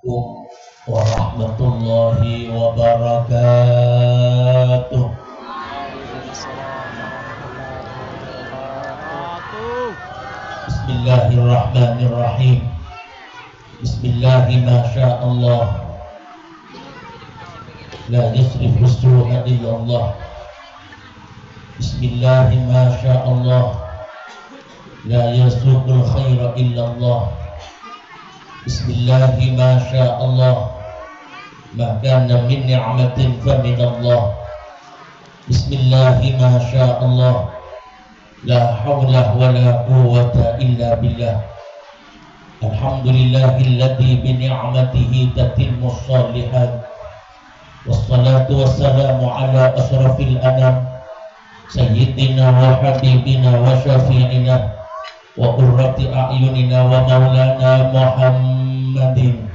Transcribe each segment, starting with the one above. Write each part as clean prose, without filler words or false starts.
Assalamualaikum warahmatullahi wabarakatuh. Bismillahirrahmanirrahim. Bismillahi masyaallah. La yasrifu su'a illallah. Bismillahi masyaallah. La yasuqul khaira illallah. Bismillahi masyaallah. Ma kana min ni'matin fa min Allah. Bismillahi masyaallah. La hawla wa la quwwata illa billah. Alhamdulillahilladzi bi ni'matihi tatimmu shalihat. Wassalatu wassalamu ala asyrafil anam sayyidina wa habibina wa syafi'ina wa qurrati a'yunina wa maulana Muhammadin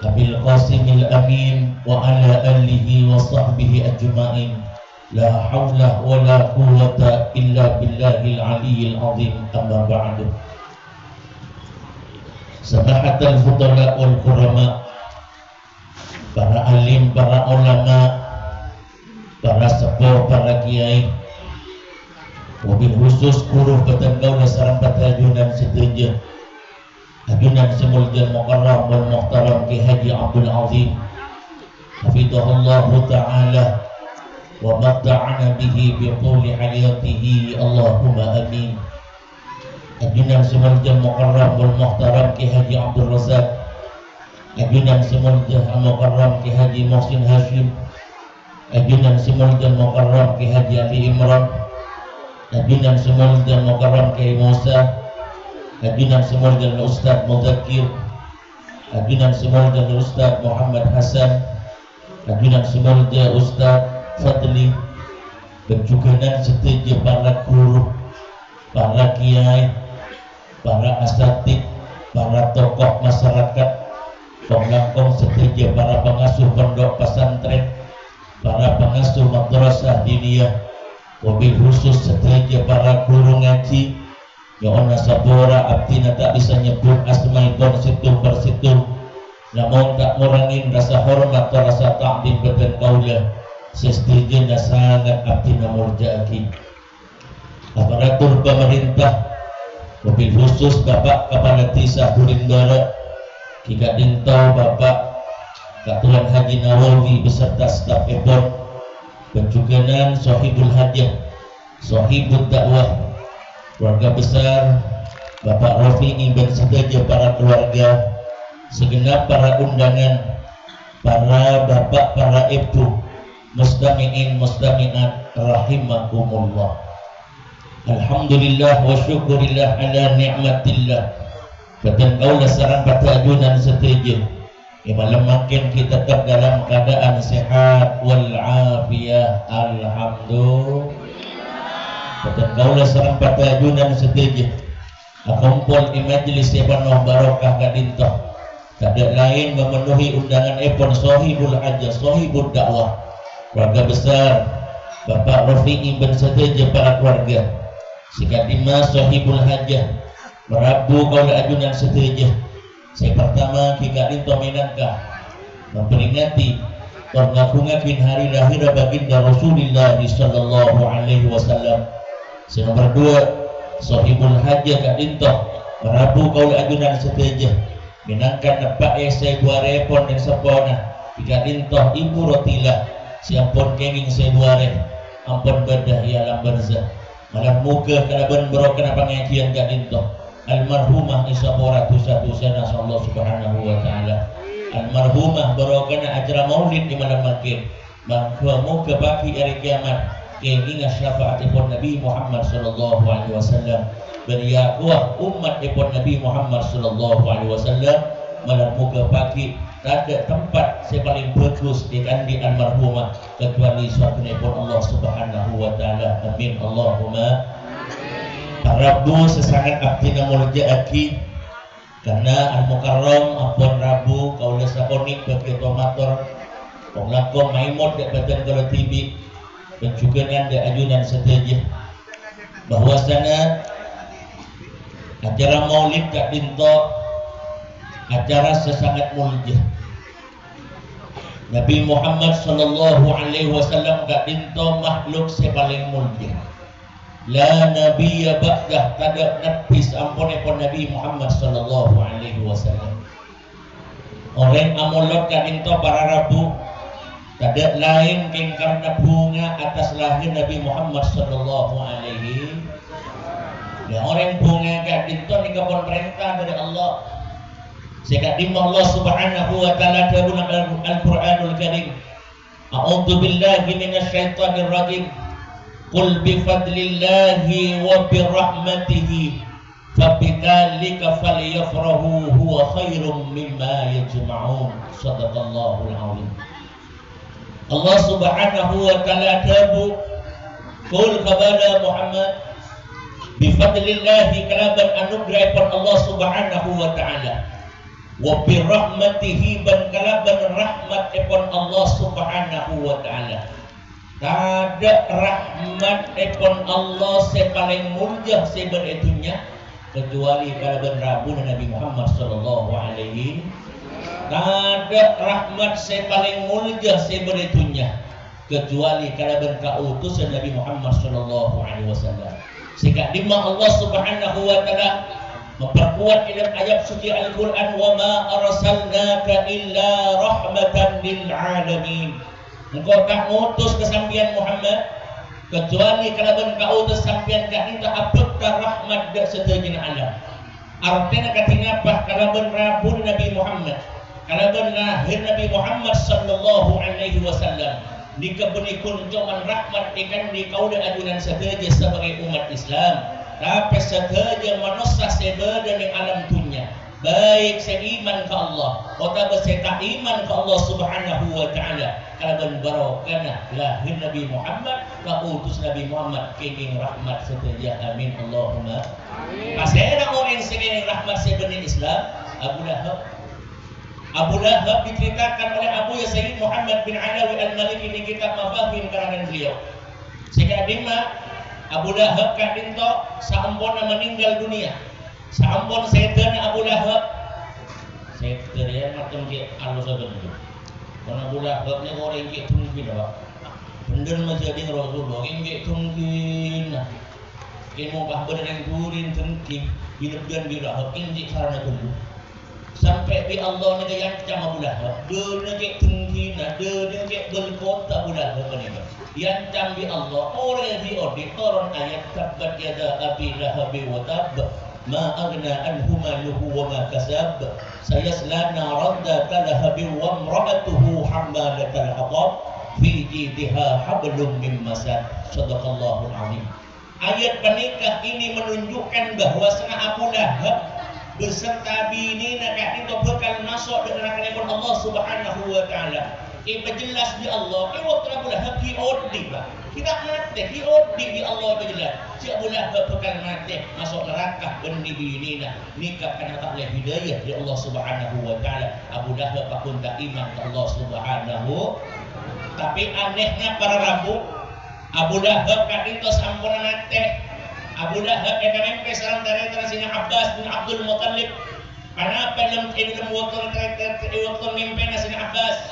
Abil Qasimil Amin wa ala alihi wa sahbihi ajma'in. La hawla wa la quwwata illa billahil aliyyil azim. Amma ba'du. Samahatul fudala wal kurama, para alim, para ulama, para sepuh, para kiai, wabil khusus kuruh petenggaula sareng patajunan setuju ajunan semuljan mukarram wal muhtaram Ki Haji Abdul Azim hafidhahullahu ta'ala wa matta'ana bihi bi qawli hayatihi Allahumma amin. Ajunan semuljan mukarram wal muhtaram Ki Haji Abdul Razak, ajunan semuljan mukarram Ki Haji Muhsin Hashim, ajunan semuljan mukarram Ki Haji Ali Imran, ajunan semuljan mukarram Ki Musa, ajunan semuljan Ustaz Mudzakir, ajunan semuljan Ustaz Muhammad Hasan, ajunan semuljan Ustaz Fadli, berjuganan setuju para guru, para kiai, para asatid, para tokoh masyarakat, penglangkong setuju para pengasuh pondok pesantren, para pengasuh madrasah diniyah, wabil khusus setuju para guru ngaji. Ya ona sabora abdina tak bisa nyebut asmaipun situng persitung, namun tak ngurangin rasa hormat atau rasa ta'zim beten kaula sestujuna sangat abdina murja'aki. Aparatur pemerintah, wabil khusus Bapak Kepala Desa Buringgara Ki Kadintau Bapak Katuan Haji Nawawi beserta staf Ebon, penjuganan Sohibul Hajah, Sohibul Dakwah, keluarga besar Bapak Rafi'i dan sedaja para keluarga, segenap para undangan, para bapak, para ibu, mustami'in, mustami'at rahimakumullah. Alhamdulillah wa syukurillah ala ni'matillah. Batan kaulah sarang patajunan setuju. Malam makin kita tetap dalam keadaan sehat wal afiyah. Alhamdulillah. Batan kaulah sarang patajunan setuju. Akumpul di majlis penuh barokah kadintoh. Kada lain memenuhi undangan epon Sohibul Hajah, Sohibul Dakwah, keluarga besar Bapak Rafi'i ben setuju para keluarga. Sikadima Sohibul Hajah merabu kaulah ajunan setuju. Saya pertama Ki Kadinto minangkah memperingati mengagungakan hari lahir baginda Rasulullah sallallahu alaihi wasallam. Yang nomor dua, Sohibul Hajah Kadinto merabu kaulah ajunan setuju minangkan nepak saya buare pon dan sepona Ki Kadinto ibu rotilah siampun kenging saya buare ampun bedah ya alam barzah malam muka kena benbro kena pengajian Kadinto almarhumah isaboratu satu sana Allah subhanahu wa ta'ala. Almarhumah barokana acara maulid di malam makin maka muka baki hari kiamat ingat syafaat ipun Nabi Muhammad sallallahu alaihi wasallam beriakuah umat ipun Nabi Muhammad sallallahu alaihi wasallam malam muka baki tak ada tempat saya paling bagus di kandi almarhumah kecuali suatu ipun Allah subhanahu wa ta'ala. Amin Allahumma. Rabu sesangat abdina murja'aki karena al-mukarram ampun Rabu kaulah sakonik bagi tomator penglakon maimot dek badan kalau tibi dan juga nanda ajunan setuju bahwasanya acara maulid Kak Dinto acara sesangat mulia. Nabi Muhammad sallallahu alaihi wasallam gak dinto makhluk sepaling mulia. La nabiyya ba'dah, kada nabi sampun Nabi Muhammad sallallahu alaihi wasallam. Orang amulot gak dinto para rabu, kada lain king karena bunga atas lahir Nabi Muhammad sallallahu alaihi. Ya orang bunga gak dinto ni kapon perintah dari Allah. Sehingga Allah subhanahu wa ta'ala dalam Al-Quranul Karim, A'udzu billahi minasyaitonir rajim, Qul bifadlillahi wa birahmatihi fabidzalika falyafrahu huwa khairum mimma yajma'un. Shadaqallahul azim. Allah subhanahu wa ta'ala dabu Qul kepada Muhammad bifadlillahi, kalaban anugerah pun Allah subhanahu wa ta'ala, wa birahmatihi, ban kalaban rahmat ipun Allah subhanahu wa ta'ala. Kada rahmat ipun Allah sepaling mulia sebenarnya kecuali kalaban rabu Nabi Muhammad sallallahu alaihi. Kada rahmat sepaling mulia sebenarnya kecuali kalaban kautusan Nabi Muhammad sallallahu alaihi wasallam. Sehingga dimana Allah subhanahu wa ta'ala memperkuat dalam ayat suci Al-Quran, wa ma arsalnaka illa rahmatan lil alamin. Engkau tak ngutus kesampian Muhammad kecuali kalaban kau utus sampian kak itu apakah rahmat dak seterjun alam. Artinya katina apa kalaban rabu Nabi Muhammad, kalaban lahir Nabi Muhammad sallallahu alaihi wasallam dikebenikun cuman rahmat ikan di kauda adunan sahaja sebagai umat Islam. Tapi sahaja manusia sebeda yang alam dunia, baik seiman ke Allah atau tak iman ke Allah subhanahu wa ta'ala, kalaban barokana lahir Nabi Muhammad, kautus Nabi Muhammad kenging rahmat setelah. Amin Allahumma amin. Pasal orang yang rahmat sebenarnya Islam, Abu Lahab. Abu Lahab diceritakan oleh Abu Sayyid Muhammad bin Alawi Al-Maliki di kitab Mafahim karangan beliau. Sehingga dima Abu Lahab kadinto sampun meninggal dunia. Sampun setan Abu Lahab. Setan ya macam ke alus begitu. Karena Abu Lahab ni orang ke tungkin apa? Benda macam jadi Rasulullah ke tungkin. Kemo kah benar yang turin tungkin hidup dan Lahab ini karena dulu. Sampai di Allah ni yang macam Abu Lahab. Dia ke tungkin, dia ke berkota Abu Lahab ni. Yang cambi Allah orang di turun ayat tabbat yada abi lahabi wa tab ma aghna anhu maluhu wa ma kasab sayasla naran dzata lahabi wa imra'atuhu hammalatal hatab fi jidha hablum min masad. Shadaqallahul azim. Ayat penikah ini menunjukkan bahwa setengah Abu Lahab beserta bini nak itu bakal masuk dengan neraka Allah subhanahu wa ta'ala. Iba jelas di Allah, waktu Abu Lahab diodi lah. Tidak mati, diodi di Allah berjelas. Si Abu Lahab bakal mati, masuk neraka, benih binina. Nikah karena tak boleh hidayah di Allah subhanahu wa ta'ala. Abu Lahab pun tak iman ke Allah subhanahu. Tapi anehnya para rabu, Abu Lahab kan itu sampun mati. Abu Lahab yang kami pesaran dari Sina Abbas bin Abdul Muttalib. Kenapa dalam waktu mimpin Sina Abbas?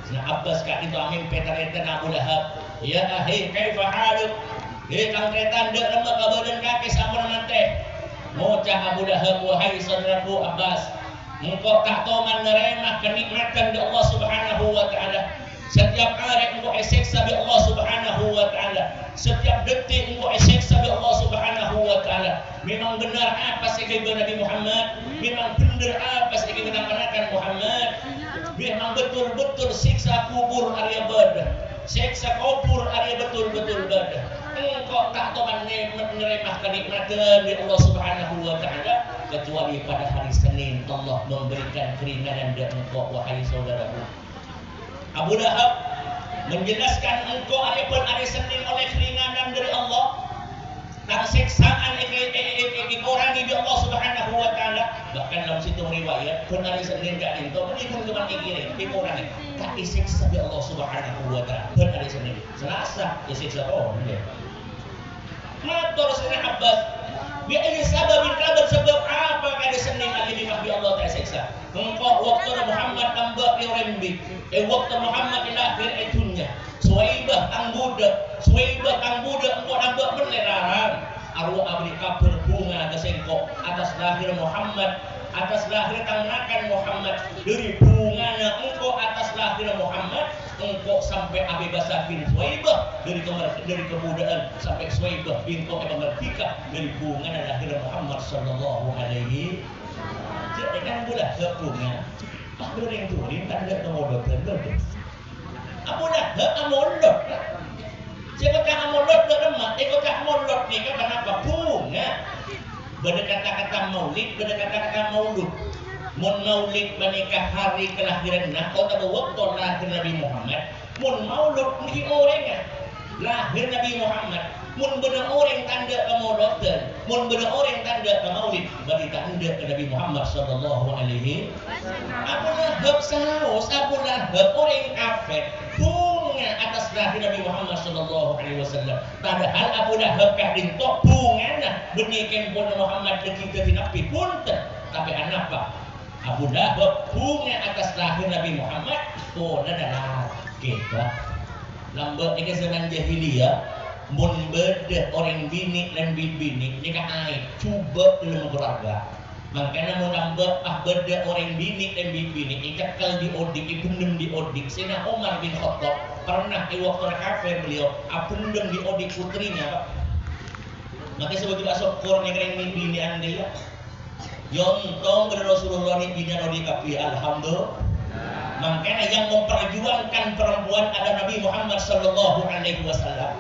Sina Abbas kat itu amin petareten Abu Lahab. Ya ahi kaifa haluk? Kang tretan dek lemak badan kaki sampun mati. Mocah Abu Lahab, wahai saudaraku Abbas, engkau tak tahu menerima kenikmatan dari Allah Subhanahu wa taala. Setiap hari engkau siksa dari Allah Subhanahu wa taala. Setiap detik engkau siksa dari Allah Subhanahu wa taala. Memang benar apa sekali Nabi Muhammad? Memang benar apa sekali menampakkan Muhammad? Memang betul-betul siksa kubur Arya Badah. Siksa kubur Arya betul-betul Badah. Engkau tak tahu menerima kenikmatan dari Allah Subhanahu wa taala kecuali pada hari Senin Allah memberikan keringanan dan engkau wahai saudaraku. Abu Lahab menjelaskan engkau pun hari Senin oleh keringanan dari Allah dan siksaan dikurangi di Allah Subhanahu wa taala. Bahkan dalam situ riwayat pun hari Senin gak itu pun cuma dikurangi tak disiksa di Allah Subhanahu wa taala pun hari Senin. Selasa disiksa oh dia. Matur Sina Abbas Bi ayyi sababin kabar sebab apa kada sening ali bi Allah ta seksa. Engkau waktu Muhammad tambah di rembi. Waktu Muhammad lahir itunya. Suwaibah tang budak engkau tambah meneraran. Arwah abdi kabur bunga kesengkok atas lahir Muhammad, atas lahir tangnakan Muhammad dari bungana engkau atas lahir Muhammad engkau sampai Abi Basakin Suwaibah dari kebudaan sampai Suwaibah bintu Merdeka dari bungana lahir Muhammad sallallahu alaihi. Jadi kan bulah bunga. Apa yang turin tanda nomor dot. Apa dah amolot. Siapa kah amolot dah emak? Ikut kah amolot ni kan kenapa bunga? Beda kata-kata maulid, beda kata-kata maulud. Mun maulid menikah hari kelahiran nak, atau waktu lahir Nabi Muhammad. Mun maulud mungkin orang lahir Nabi Muhammad. Mun beda orang tanda ke mauludan, mun beda orang tanda ke maulid, berarti tanda ke Nabi Muhammad sallallahu alaihi. Apalah hab saus, apalah hab orang kafir. Bunga atas lahir Nabi Muhammad sallallahu alaihi wasallam. Padahal Abu Lahab kah dintok bungana benikan pun Muhammad kita dinapi punten. Tapi apa? Abu Lahab bunga atas lahir Nabi Muhammad pun adalah kita. Lambat ni zaman jahiliyah mun beda orang bini dan bini nikah aib cuba dalam keluarga. Makanya mau nambah beda orang bini dan bini ikakal di odik, ipendem di odik. Sena Umar bin Khattab pernah waktu kafir beliau apendem di odik putrinya Pak. Makanya sebetulnya syukur negeri bini anda ya. Yontong dari Rasulullah ini bini odik kapi alhamdulillah. Makanya yang memperjuangkan perempuan ada Nabi Muhammad sallallahu alaihi wasallam.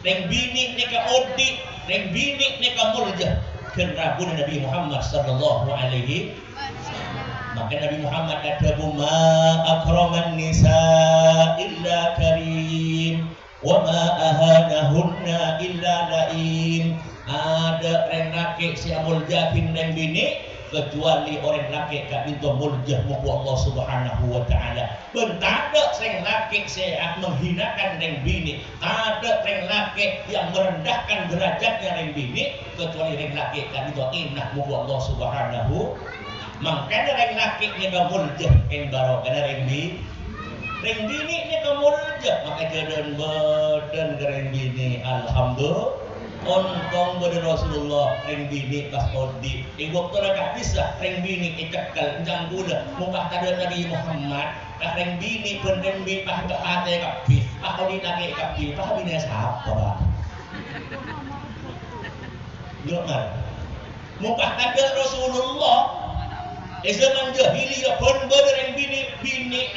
Reng bini nikah odik, reng bini nikah murjah. Kenapa Nabi Muhammad sallallahu alaihi. Maka Nabi Muhammad ada ma akraman nisa illa karim wa ma ahanahunna illa laim. Ada reng laki si amul jahim reng bini kecuali orang laki kak minta muljah muka Allah subhanahu wa ta'ala. Bentada reng laki saya menghinakan reng bini. Tada reng laki yang merendahkan derajatnya reng bini kecuali reng laki kak minta inah muka Allah subhanahu. Makanya reng laki ni ka muljah yang baru kena reng bini. Reng bini ni ka muljah maka jadan badan reng bini alhamdulillah. Ontong pada Rasulullah reng bini pas odi. Waktu nak bisa reng bini ikakal jang gula muka tada Nabi Muhammad. Kah reng bini pun reng bini pah ke hati kapi. Pah odi lagi kapi. Pah bini siapa pak? Jangan. Muka tada Rasulullah. Zaman jahiliyah pun pada reng bini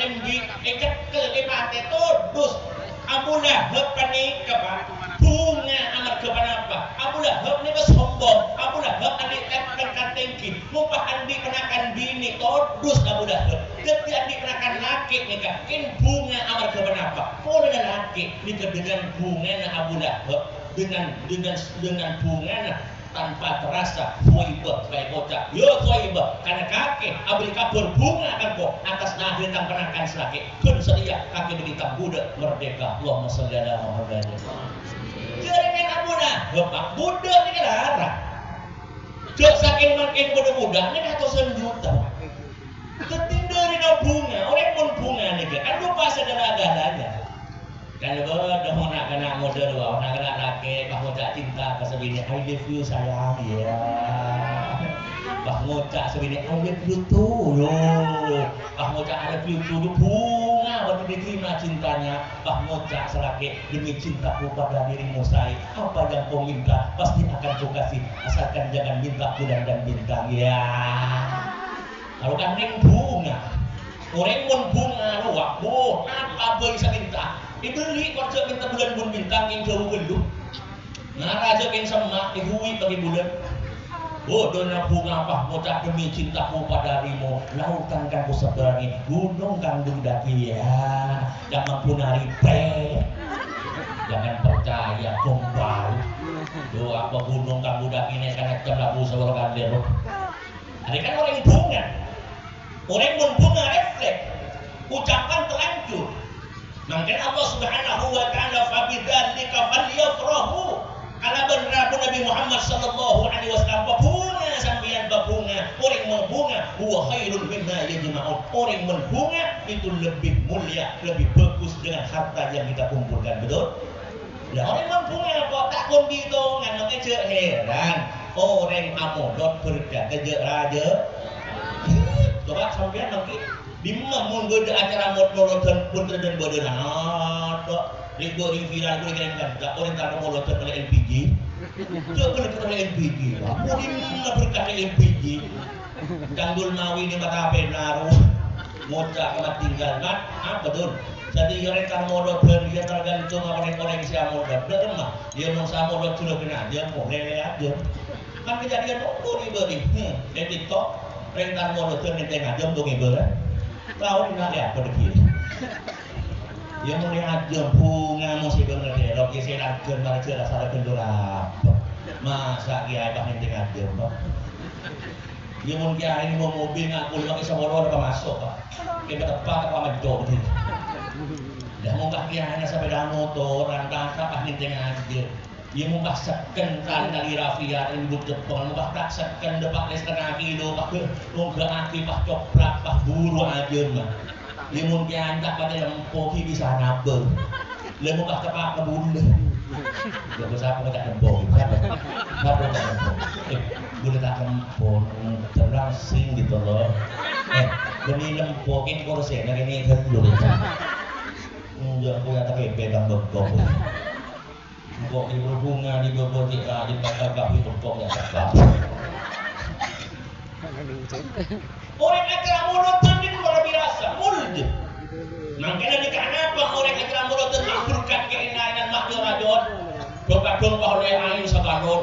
reng bini ikakal ke hati todus. Abu Lahab panik apa? Bunga amat kepanapa? Abu Lahab ni sombong. Abu Lahab adik katengki. Mumpah andi kenakan bini todus Abu Lahab. Tapi andi kenakan laki ni kan bunga amat kepanapa? Boleh laki nikah dengan bunga Abu Lahab dengan bunga tanpa terasa Suwaibah baik bocah yo Suwaibah karena kakek abri kabur bunga kan kok atas lahir tang penakan selaki kun sedia kakek berita budak merdeka Allahumma sholli ala Muhammad. Jaringan Abu Lahab budak ni kan arah jok saking makin budak ni ratusan juta ketinggalan bunga orang pun bunga ni kan lupa segala-galanya. Kalau dah mau nak kena model dua, nak kena laki, bah ngocak cinta ke sebini, I love you sayang, ya. Bah ngocak sebini, I love you too, yo. Bah ngocak I love you too, bunga waktu diterima cintanya. Bah ngocak selaki demi cintaku pada dirimu say. Apa yang kau minta pasti akan kau kasih, asalkan jangan minta bulan dan bintang, ya. Kalau kan neng bunga, orang pun bunga luak, boh, apa bisa minta? Diberi kerja minta bulan pun bintang yang jauh belum. Ngaraja yang sama ihui bagi bulan. Oh dona bunga apa moca demi cintaku pada dirimu. Lautan kan ku seberangi, gunung kan daki ya. Jangan punari pe. Jangan percaya gombal. Do apa gunung kan budak ini karena cemlabu sawal kandir. Ada kan orang bunga. Orang pun bunga refleks. Ucapan terlanjur. Makanya Allah Subhanahu wa taala fabidzalika falyafrahu. ala benar Nabi Muhammad sallallahu alaihi wasallam babunga sambian babunga orang membunga huwa khairun mimma yajma'un orang membunga itu lebih mulia lebih bagus dengan harta yang kita kumpulkan betul. Lah orang membunga kok tak kundi tu ngan nak cek heran orang amodot berkata je raja coba sampean nanti di mun gede acara mod-modotan pun dan badan ada ribu viral gue kan tak orang tak modotan oleh LPG coba boleh oleh LPG mungkin berkata LPG kanggul mawi ni mata benar moca kemat tinggal kan apa betul jadi orang tak modotan dia tergantung orang-orang siapa modot dah dia mau sama modot sudah kena dia boleh aja kan kejadian oh ni di TikTok rentan modotan di tengah jam dong ibu kan tahu ni nak apa deki yang mulai aja bunga mesti bener deh lo kisah aja mana cerita salah kendala masa dia apa yang tengah jam pak yang mungkin ini mau mobil ngaku lima kisah motor apa masuk pak kita tepat apa macam tu dah mau kaki hanya sepeda motor rangka apa yang tengah aja yang mau paksakan tali rafia dan ibu jepang mau paksakan depak setengah kilo pak mau aki pak coklat pak buru aja mah yang mungkin tak pada lempoki bisa nabel lemu pak kepak kebun dia besar apa tak lempok apa tak lempok boleh tak lempok terang sing gitu loh beli lempok ini korsen lagi ni kan dulu jangan punya tak pegang bekok kok di bunga di bawah di pakak di bekok ya tak orang acara monoton ini luar biasa mulj makanya di kenapa orang acara monoton berkat keindahan makhluk rajot doa oleh ayu sagalon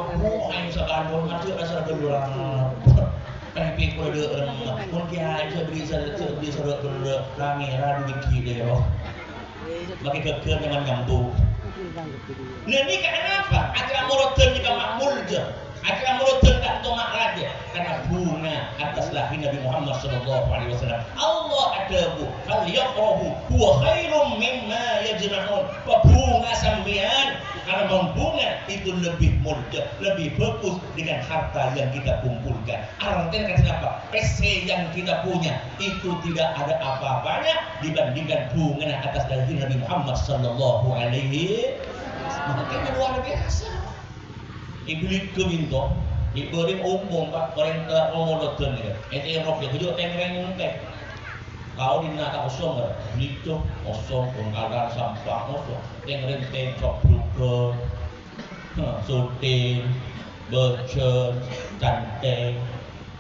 ayu sagalon masih rasa berurang tapi kalau dia mungkin aja bisa rame radu dikit deh bagi kekeh dengan nyambung nah ini kenapa acara monoton ini makmul je acara monoton tak tomak raja karena bunga atas lahir Nabi Muhammad sallallahu alaihi wasallam Allah adabu hal yaqrabu huwa khairum mimma yajma'un bunga sambian karena bunga itu lebih mulia lebih bagus dengan harta yang kita kumpulkan artinya kan apa PC yang kita punya itu tidak ada apa-apanya dibandingkan bunga atas lahir Nabi Muhammad sallallahu alaihi wasallam makanya luar biasa iblis keminto diberi umum pak perintah monoton ya itu Eropa itu tengreng teh kau di nata kosong kan itu kosong pengkalan sampah kosong tengreng teh cokluker syuting bercen cantik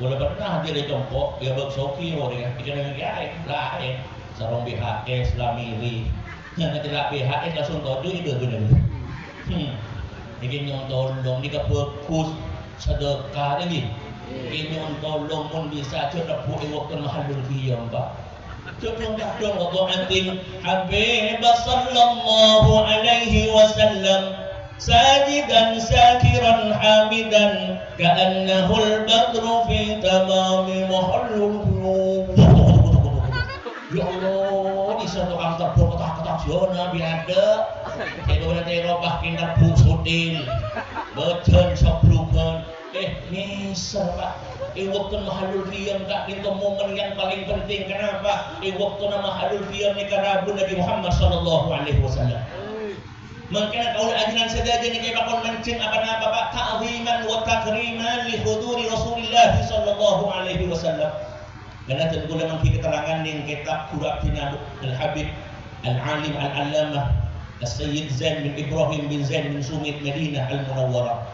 boleh pernah dia dicongkok dia bersoki orang yang ikan yang lain sarong BHS lamiri yang tidak BHS langsung tahu itu benar ini yang tolong ni kefokus sedekah ini ini yang tolong pun bisa cepat buat waktu mahalul qiyam pak cepat dong waktu anting Habib sallallahu alaihi wasallam sajidan syakiran hamidan ka'annahu al-badru fi tamami mahallul ya Allah di satu kantor kotak-kotak zona biada itu nanti Eropa kita busudin bocor seblukan misal pak waktu mahalul qiyam kak itu momen yang paling penting kenapa waktu mahalul qiyam ni karena Nabi Muhammad sallallahu alaihi wasallam makanya kalau ajaran sedaja ni kayak bakal menceng apa-apa pak ta'ziman wa takriman li huduri Rasulullah sallallahu alaihi wasallam karena tentu memang keterangan yang kitab Quratina Al-Habib Al-Alim Al-Allamah As-Sayyid Zain bin Ibrahim bin Zain bin Sumit Madinah Al-Munawwarah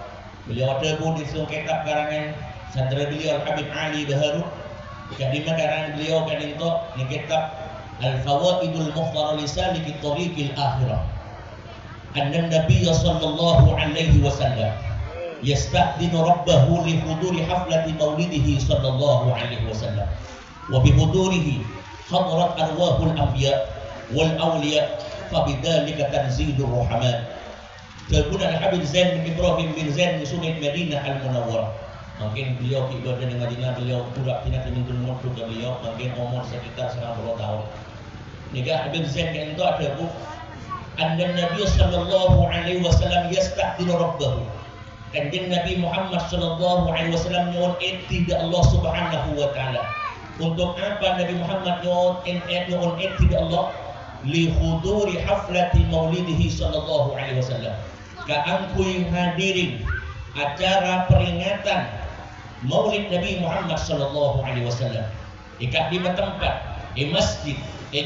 beliau ada pun di kitab karangan santri beliau Al-Habib Ali Baharu kadima karangan beliau kan itu ni kitab Al-Fawaidul Mukhtar li Saliki Tariqil Akhirah anna Nabiy sallallahu alaihi wasallam yasta'dinu rabbahu li huduri haflati maulidihi sallallahu alaihi wasallam wa bi hudurihi hadarat arwahul anbiya wal awliya fabidzalika tanzilur rahman Kemudian Habib Zain bin Ibrahim bin Zain bin Sumit Madinah Al-Munawwarah mungkin beliau ibadah di Madinah beliau kurang tidak diminta umur juga beliau mungkin umur sekitar 90 tahun nikah Habib Zain yang itu ada bu anna Nabi sallallahu alaihi wasallam yasta'dinu rabbahu Kanjeng Nabi Muhammad sallallahu alaihi wasallam nyon tidak Allah Subhanahu wa taala. Untuk apa Nabi Muhammad nyon tidak Allah? Li huduri haflati maulidihi sallallahu alaihi wasallam. Kaangkuy hadirin acara peringatan Maulid Nabi Muhammad sallallahu alaihi wasallam. Ikat di tempat, masjid,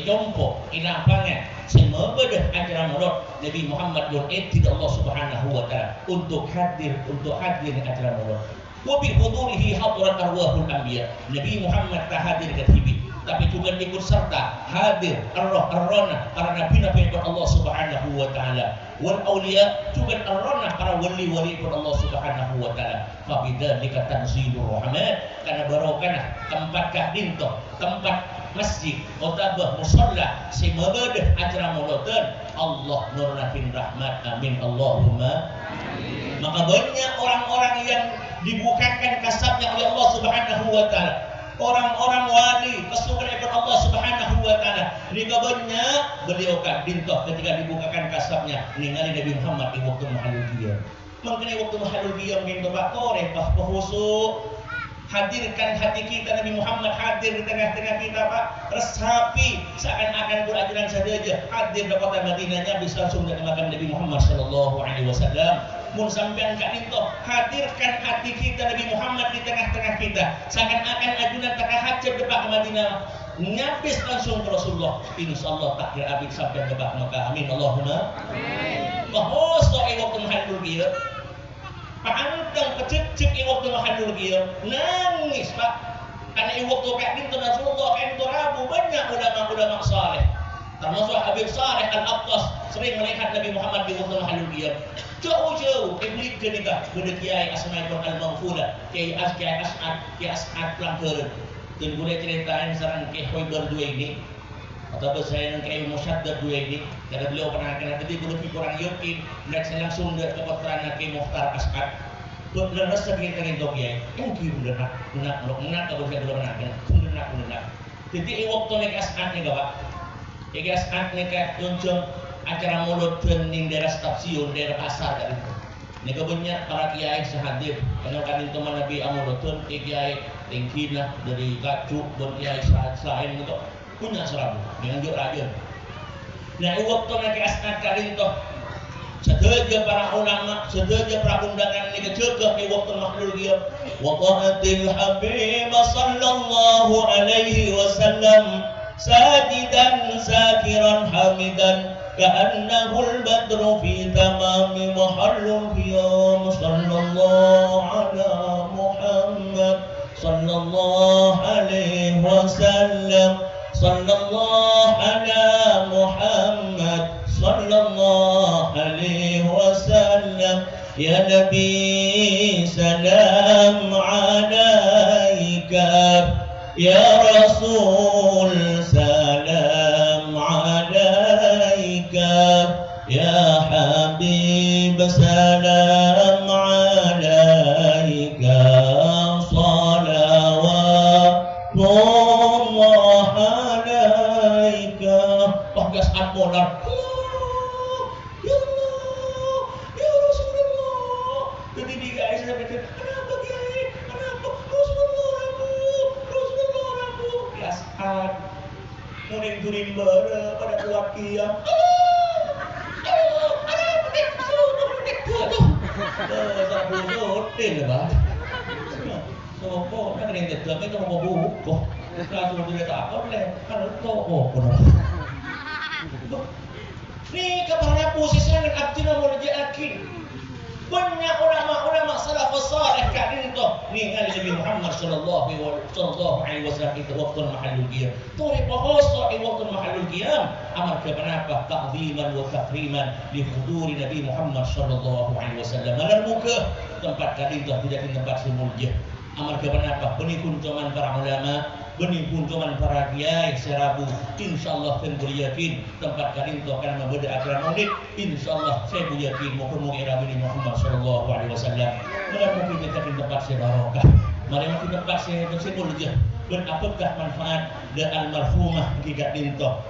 jompo, lapangan, semua bedah acara Maulid Nabi Muhammad yang tidak Allah Subhanahu wa taala untuk hadir acara Maulid. Wa bi hudurihi hadrat arwahul anbiya. Nabi Muhammad tak hadir ke TV, tapi juga ikut serta hadir arwah-arwana para nabi-nabi Allah Subhanahu wa taala. Wal auliya juga arwana para wali-wali Allah Subhanahu wa taala. Fa bidzalika tanzilur rahmat, karena barokah tempat kahdinto, tempat masjid, otabah, musalla, semebedah acara mauludan Allah nurnahin rahmat, amin Allahumma. Maka banyak orang-orang yang dibukakan kasabnya oleh Allah Subhanahu wa taala, orang-orang wali kesukaan Allah Subhanahu wa taala. Jika banyak beliau dintoh ketika dibukakan kasabnya ningali Nabi Muhammad di waktu mahalul qiyam. Mengenai waktu mahalul qiyam gitu Pak tore bah khusus hadirkan hati kita, Nabi Muhammad hadir di tengah-tengah kita Pak, resapi seakan-akan berajaran saja hadir di kota Madinahnya bisa langsung makan Nabi Muhammad sallallahu alaihi wasallam. Mun sampean kak itu hadirkan hati kita Nabi Muhammad di tengah-tengah kita seakan-akan ajunan tak hajat depan ke Madinah nyabis langsung ke Rasulullah, insyaallah takdir abid sampai depan Mekah, amin Allahumma amin. Bahwa soal waktu mahalul qiyam Pak anteng kececek waktu mahalul qiyam nangis Pak, karena waktu kak itu Rasulullah kak itu Rabu banyak ulama-ulama saleh termasuk Habib Saleh Al-Aqtas sering melihat Nabi Muhammad di waktu mahalul qiyam. Jauh-jauh iblis kenika beda Kiai Asmaul Al-Maghfulah, Kiai As'ad Langkeureun. Dan boleh ceritain sareng Kiai Hoiber dua ini atau saya dengan Kiai Musyaddad dua ini, karena beliau pernah kena tadi belum kurang yakin dan saya langsung ke keterangan Kiai Mukhtar As'ad. Benar sekali dengan Kiai. Mungkin benar kalau saya belum benar. Jadi waktu nek As'ad nih Pak. Kiai As'ad nek tunjuk acara mulut ning daerah stasiun, daerah pasar kan itu. Nika banyak para kiai sehadir. Karena kan itu Nabi amulutun kiai tingkina dari kacu dan kiai selain itu punya serabu dengan juk raja. Nah waktu nek asnad kali itu sedaja para ulama, sedaja para undangan nika cegah di waktu mahlul qiyam. Wa ta'atil habib sallallahu alaihi wasallam sajidan zakiran hamidan كأنه البدر في تمام محل القيام صلى الله على محمد صلى الله عليه وسلم صلى الله على محمد صلى الله عليه وسلم يا نبي سلام عليك يا رسول سلام عليك يا حبيب سلام عليك صلوات الله عليك. Bagas admolar ya Allah ya Rasulullah. Jadi di guys saya pikir kenapa Kiai, kenapa Rasulullah Rabu ya saat muring-muring bara pada keluar kiam. Sabu hotel ba. So ko na rin dito may ko mabuhok ko. Kaso dili ta ako le kan to ko no. Ni kapara posisi ng abdina mo di akin. Banyak ulama-ulama salafus saleh kadin to ningali Nabi Muhammad sallallahu alaihi wasallam itu waktu mahalul qiyam. Tore pahoso waktu mahalul qiyam amar ke kenapa ta'ziman wa takriman li huduri Nabi Muhammad sallallahu alaihi wasallam. Malar muka tempat kadin to tidak di tempat semulja. Amar ke kenapa benih kuncuman para ulama, benih kuncuman para kiai serabu. Insyaallah saya yakin tempat kadin to akan membeda acara maulid. Insyaallah saya yakin mohon Nabi Muhammad sallallahu alaihi wasallam. Malah mungkin kita di tempat sebarokah. Mari mungkin tempat semulja. Dan apakah manfaat dan almarhumah gigat dinto.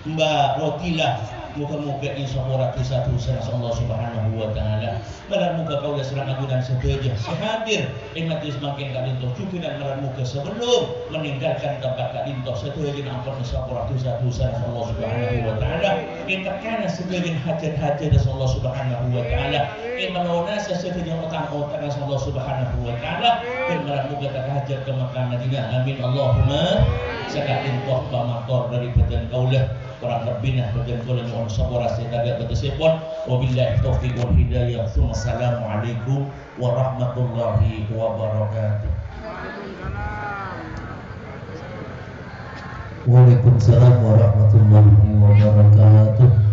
Mbak Rotilah muka-muka insyaallah satu sana Allah Subhanahu wa taala. Malam muka kau serang ajudan seteja sehadir imat semakin kadinto cukuran malam muka sebelum meninggalkan tempat kadinto seteja ampun insyaallah satu sana Allah Subhanahu wa taala. Kita kana sebagian hajat-hajat Allah Subhanahu wa taala. Imanona sesuatu utang-utang Allah Subhanahu wa taala dan malam muka hajat ke Makkah Madinah. Amin Allahumma sakatin toh pamakor dari badan kaulah kurang lebihnya bagian kulit mohon sabar saya agak bersepon. Wabillahi taufiq wal hidayah. Assalamualaikum warahmatullahi wabarakatuh. Waalaikumsalam warahmatullahi wabarakatuh.